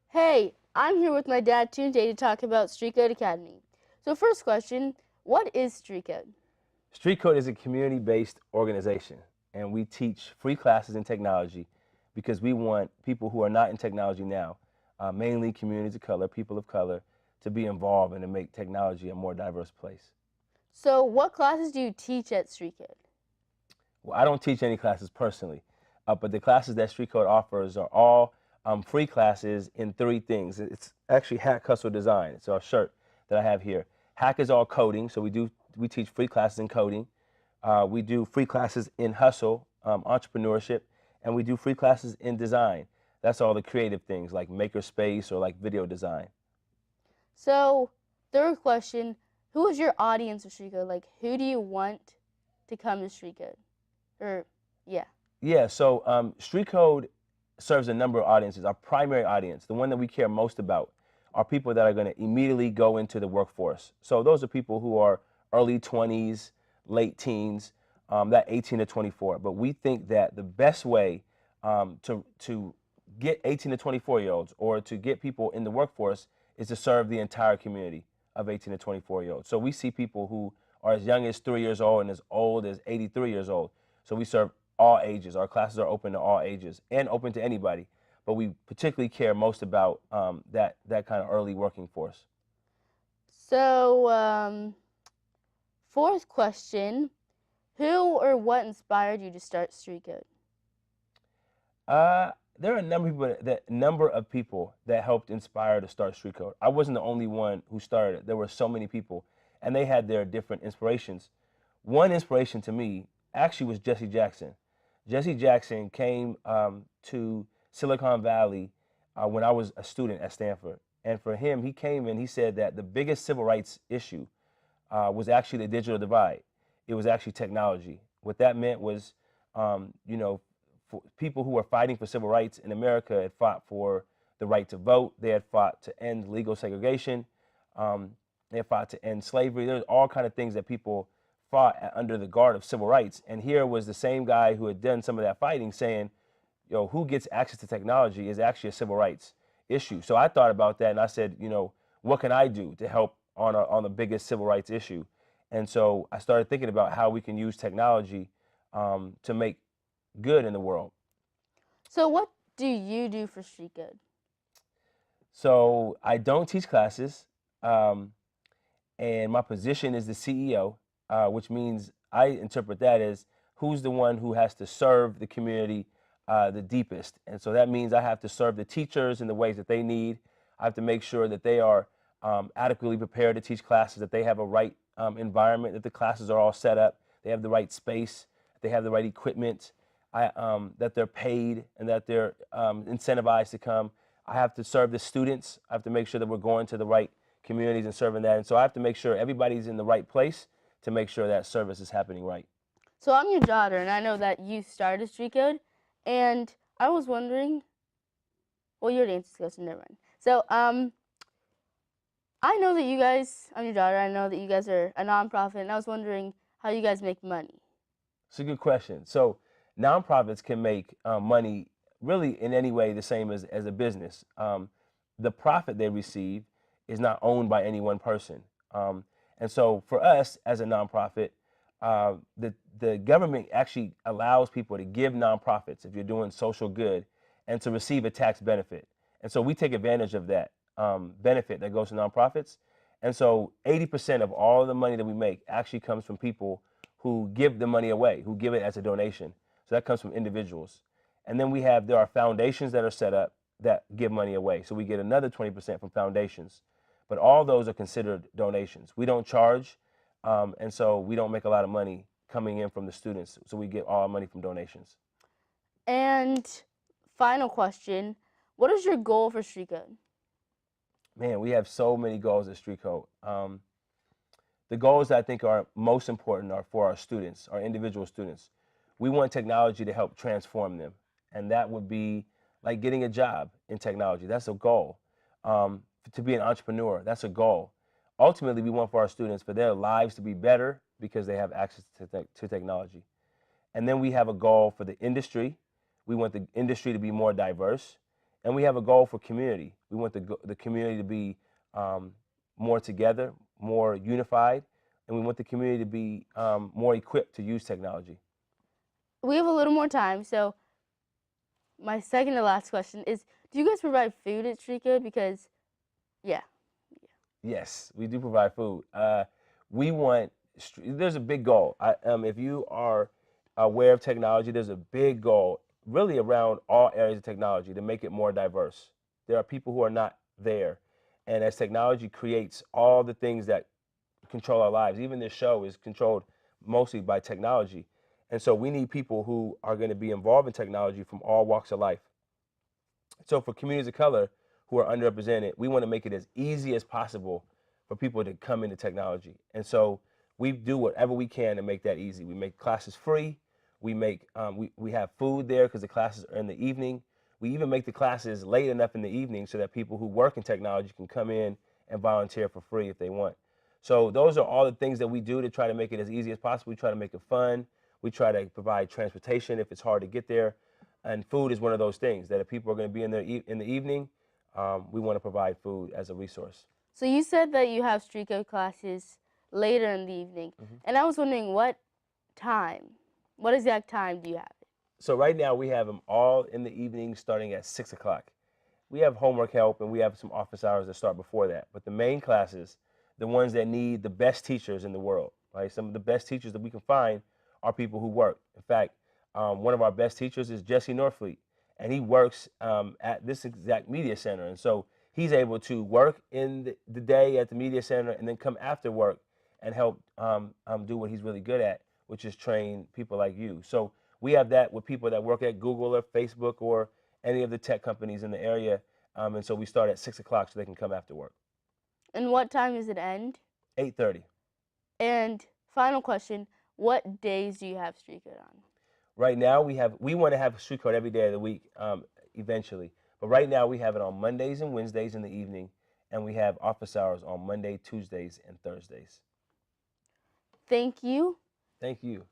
Hey, I'm here with my dad today to talk about Street Code Academy. So first question, what is Street Code? Street Code is a community-based organization, and we teach free classes in technology because we want people who are not in technology now, mainly communities of color, people of color, to be involved and to make technology a more diverse place. So what classes do you teach at Street Code? Well, I don't teach any classes personally, but the classes that Street Code offers are all free classes in three things. It's actually Hack Hustle Design. It's our shirt that I have here. Hack is all coding, so we teach free classes in coding. We do free classes in hustle, entrepreneurship, and we do free classes in design. That's all the creative things like makerspace or like video design. So third question, who is your audience for Street Code? Like who do you want to come to Street Code? Or yeah. Yeah, so Street Code serves a number of audiences. Our primary audience, the one that we care most about, are people that are going to immediately go into the workforce. So those are people who are early 20s, late teens, that 18 to 24. But we think that the best way to get 18 to 24-year-olds or to get people in the workforce is to serve the entire community of 18 to 24-year-olds. So we see people who are as young as 3 years old and as old as 83 years old. So we serve all ages. Our classes are open to all ages and open to anybody. But we particularly care most about that kind of early working force. So fourth question, who or what inspired you to start Street Code? There are a number of people that helped inspire to start Street Code. I wasn't the only one who started it. There were so many people, and they had their different inspirations. One inspiration to me actually was Jesse Jackson. Jesse Jackson came to Silicon Valley when I was a student at Stanford. And for him, he came and he said that the biggest civil rights issue was actually the digital divide. It was actually technology. What that meant was, for people who were fighting for civil rights in America had fought for the right to vote. They had fought to end legal segregation. They had fought to end slavery. There's all kind of things that people fought under the guard of civil rights. And here was the same guy who had done some of that fighting saying, who gets access to technology is actually a civil rights issue. So I thought about that and I said, what can I do to help on the biggest civil rights issue? And so I started thinking about how we can use technology to make good in the world. So what do you do for Street Code? So I don't teach classes, and my position is the CEO, which means I interpret that as who's the one who has to serve the community the deepest. And so that means I have to serve the teachers in the ways that they need. I have to make sure that they are adequately prepared to teach classes, that they have a right environment, that the classes are all set up, they have the right space, they have the right equipment, that they're paid and that they're incentivized to come. I have to serve the students. I have to make sure that we're going to the right communities and serving that. And so I have to make sure everybody's in the right place to make sure that service is happening right. So I'm your daughter, and I know that you started Street Code, and I was wondering, well, your answer goes to never mind. So I know that you guys, I'm your daughter, I know that you guys are a nonprofit, and I was wondering how you guys make money. It's a good question. So nonprofits can make money really in any way the same as a business. The profit they receive is not owned by any one person. And so for us as a nonprofit, the government actually allows people to give nonprofits if you're doing social good and to receive a tax benefit. And so we take advantage of that benefit that goes to nonprofits. And so 80% of all the money that we make actually comes from people who give the money away, who give it as a donation. So that comes from individuals. And then there are foundations that are set up that give money away. So we get another 20% from foundations. But all those are considered donations. We don't charge, and so we don't make a lot of money coming in from the students. So we get all our money from donations. And final question, what is your goal for Street Code? Man, we have so many goals at Street Code. The goals that I think are most important are for our students, our individual students. We want technology to help transform them, and that would be like getting a job in technology. That's a goal. To be an entrepreneur, that's a goal. Ultimately, we want for our students for their lives to be better because they have access to technology. And then we have a goal for the industry. We want the industry to be more diverse. And we have a goal for community. We want the community to be more together, more unified, and we want the community to be more equipped to use technology. We have a little more time, so my second to last question is: do you guys provide food at Street Code? Because, yeah. Yes, we do provide food. We want, there's a big goal. If you are aware of technology, there's a big goal really around all areas of technology to make it more diverse. There are people who are not there. And as technology creates all the things that control our lives, even this show is controlled mostly by technology. And so we need people who are going to be involved in technology from all walks of life. So for communities of color who are underrepresented, we want to make it as easy as possible for people to come into technology. And so we do whatever we can to make that easy. We make classes free. We have food there because the classes are in the evening. We even make the classes late enough in the evening so that people who work in technology can come in and volunteer for free if they want. So those are all the things that we do to try to make it as easy as possible. We try to make it fun. We try to provide transportation if it's hard to get there. And food is one of those things that if people are going to be in there in the evening, we want to provide food as a resource. So you said that you have Street Code classes later in the evening, and I was wondering what exact time do you have it? So right now we have them all in the evening starting at 6 o'clock. We have homework help and we have some office hours that start before that. But the main classes, the ones that need the best teachers in the world, right? Some of the best teachers that we can find are people who work. In fact, one of our best teachers is Jesse Norfleet, and he works at this exact media center. And so he's able to work in the day at the media center and then come after work and help do what he's really good at, which is train people like you. So we have that with people that work at Google or Facebook or any of the tech companies in the area. And so we start at 6 o'clock so they can come after work. And what time does it end? 8:30. And final question, what days do you have Street Code on? Right now we want to have Street Code every day of the week eventually. But right now we have it on Mondays and Wednesdays in the evening, and we have office hours on Monday, Tuesdays, and Thursdays. Thank you. Thank you.